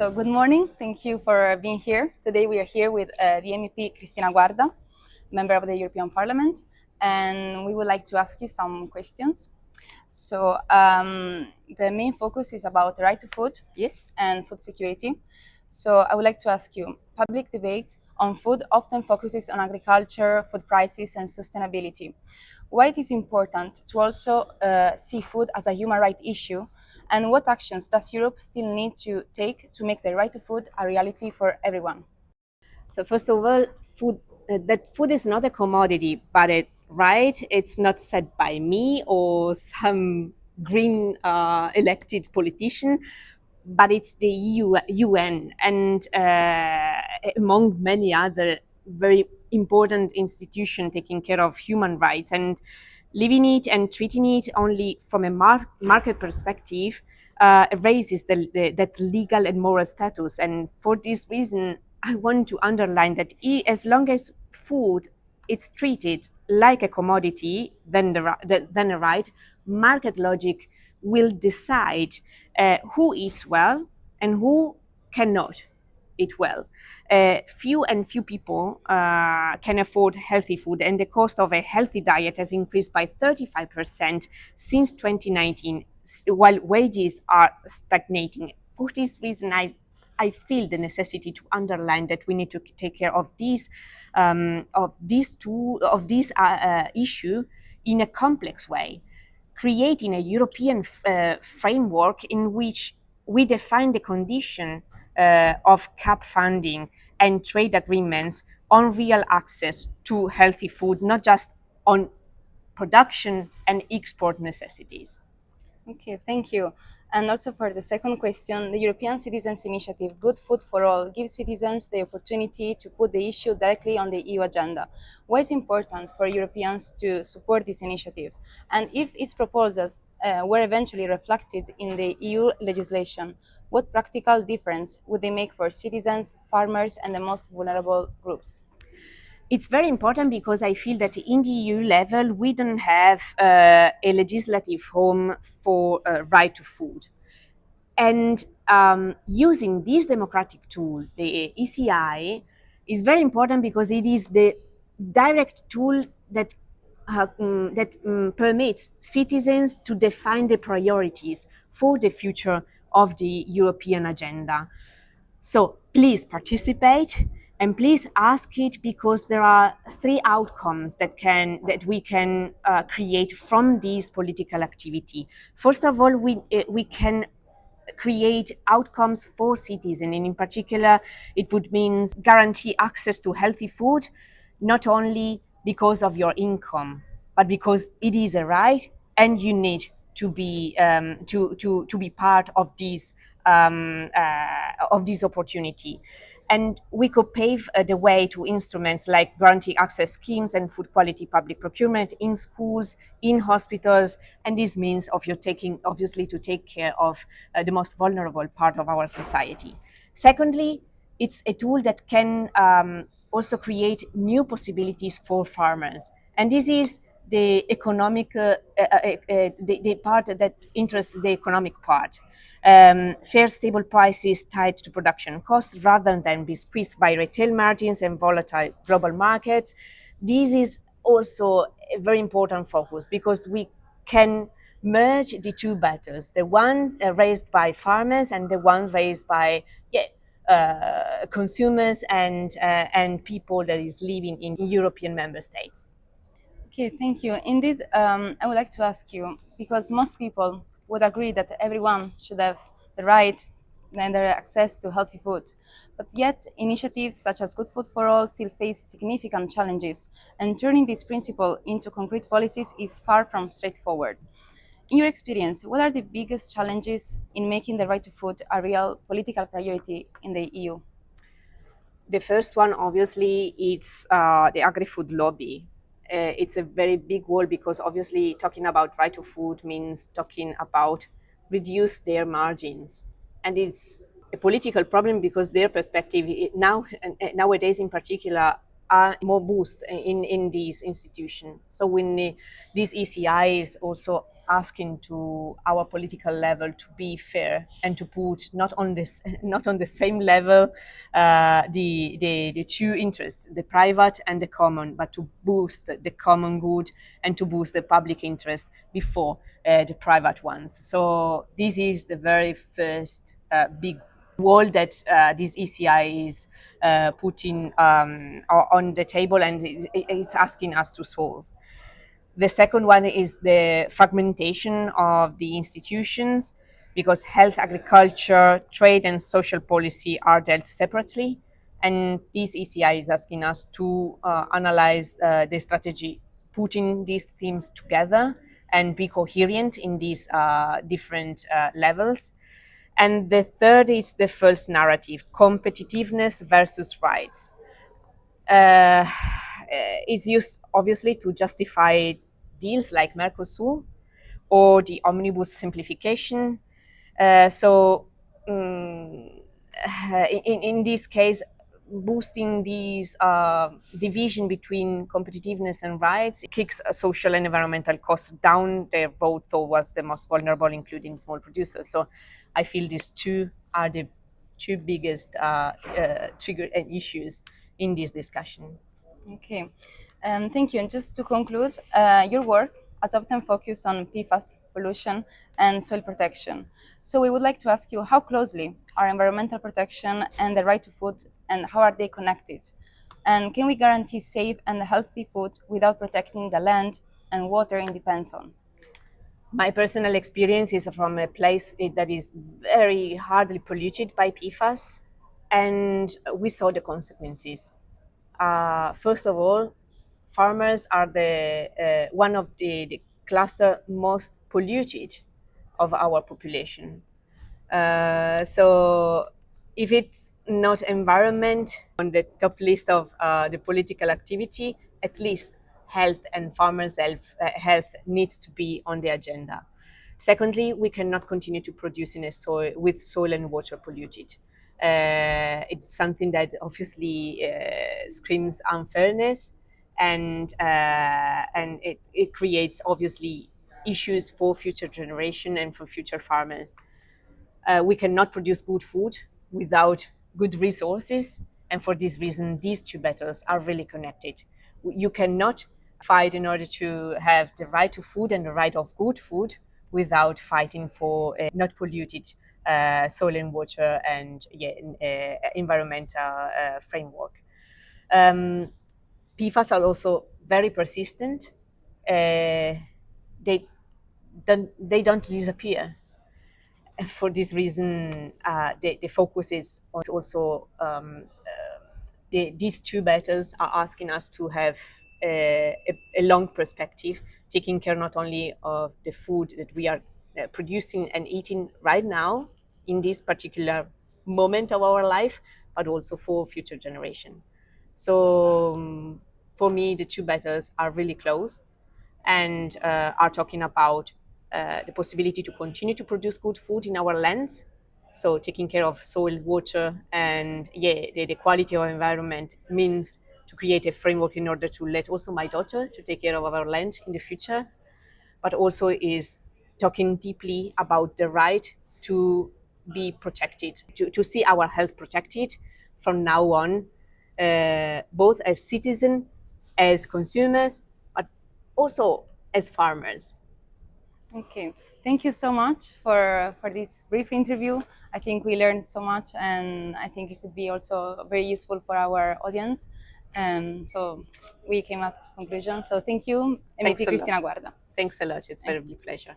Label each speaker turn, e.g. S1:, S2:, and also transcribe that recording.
S1: So good morning. Thank you for being here. Today we are here with the MEP Cristina Guarda, member of the European Parliament, and we would like to ask you some questions. So the main focus is about the right to food, yes, and food security. So I would like to ask you, public debate on food often focuses on agriculture, food prices, and sustainability. Why it is important to also see food as a human right issue, and what actions does Europe still need to take to make the right to food a reality for everyone?
S2: So first of all, that food is not a commodity, but it's not said by me or some green elected politician, but it's the UN and among many other very important institutions taking care of human rights, and living it and treating it only from a market perspective raises that legal and moral status. And for this reason, I want to underline that as long as food is treated like a commodity, then a right, market logic will decide who eats well and who cannot eat well. Few people can afford healthy food, and the cost of a healthy diet has increased by 35% since 2019, while wages are stagnating. For this reason, I feel the necessity to underline that we need to take care of these issue in a complex way, creating a European framework in which we define the condition of CAP funding and trade agreements on real access to healthy food, not just on production and export necessities.
S1: Okay, thank you. And also for the second question, the European Citizens Initiative, Good Food for All, gives citizens the opportunity to put the issue directly on the EU agenda. Why is it important for Europeans to support this initiative? And if its proposals were eventually reflected in the EU legislation, what practical difference would they make for citizens, farmers, and the most vulnerable groups?
S2: It's very important because I feel that in the EU level, we don't have a legislative home for right to food. And using this democratic tool, the ECI, is very important because it is the direct tool that permits citizens to define the priorities for the future of the European agenda. So please participate and please ask it, because there are three outcomes that we can create from this political activity. First of all, we can create outcomes for citizens, and in particular, it would mean guarantee access to healthy food, not only because of your income, but because it is a right, and you need to be to be part of this opportunity. And we could pave the way to instruments like guarantee access schemes and food quality public procurement in schools, in hospitals, and this means of you taking, obviously, to take care of the most vulnerable part of our society. Secondly, it's a tool that can also create new possibilities for farmers, and this is the economic the part that interests the economic part. Fair, stable prices tied to production costs rather than be squeezed by retail margins and volatile global markets. This is also a very important focus, because we can merge the two battles, the one raised by farmers and the one raised by consumers and people that is living in European member states.
S1: Okay, thank you. Indeed, I would like to ask you, because most people would agree that everyone should have the right and their access to healthy food. But yet, initiatives such as Good Food for All still face significant challenges, and turning this principle into concrete policies is far from straightforward. In your experience, what are the biggest challenges in making the right to food a real political priority in the EU?
S2: The first one, obviously, it's the agri-food lobby. It's a very big word, because obviously talking about right to food means talking about reduce their margins. And it's a political problem because their perspective nowadays in particular are more boost in these institutions. So when this ECI is also asking to our political level to be fair and to put not on the same level the two interests, the private and the common, but to boost the common good and to boost the public interest before the private ones. So this is the very first big wall that this ECI is putting on the table and is asking us to solve. The second one is the fragmentation of the institutions, because health, agriculture, trade, and social policy are dealt separately. And this ECI is asking us to analyze the strategy, putting these themes together and be coherent in these different levels. And the third is the first narrative, competitiveness versus rights. Is used obviously to justify deals like Mercosur or the omnibus simplification. So in this case, boosting these division between competitiveness and rights kicks social and environmental costs down the road towards the most vulnerable, including small producers. So I feel these two are the two biggest trigger and issues in this discussion.
S1: Okay, thank you. And just to conclude, your work has often focused on PFAS, pollution, and soil protection. So we would like to ask you, how closely are environmental protection and the right to food, and how are they connected? And can we guarantee safe and healthy food without protecting the land and water it depends on?
S2: My personal experience is from a place that is very hardly polluted by PFAS, and we saw the consequences. First of all, farmers are the one of the cluster most polluted of our population. So if it's not environment on the top list of the political activity, at least health and farmers' health needs to be on the agenda. Secondly, we cannot continue to produce in a soil with soil and water polluted. It's something that obviously screams unfairness, and it creates obviously issues for future generation and for future farmers. We cannot produce good food without good resources. And for this reason, these two battles are really connected. You cannot fight in order to have the right to food and the right of good food without fighting for a not polluted soil and water and environmental framework. PFAS are also very persistent. They they don't disappear. For this reason, the focus is also these two battles are asking us to have a long perspective, taking care not only of the food that we are producing and eating right now in this particular moment of our life, but also for future generation. So for me, the two battles are really close and are talking about the possibility to continue to produce good food in our lands. So taking care of soil, water, and the quality of environment means to create a framework in order to let also my daughter to take care of our land in the future, but also is talking deeply about the right to be protected, to see our health protected from now on, both as citizens, as consumers, but also as farmers.
S1: Okay, thank you so much for this brief interview. I think we learned so much, and I think it could be also very useful for our audience. So we came at conclusion. So thank you,
S2: Thanks
S1: MEP
S2: a lot.
S1: Cristina Guarda.
S2: Thanks a lot. It's very pleasure.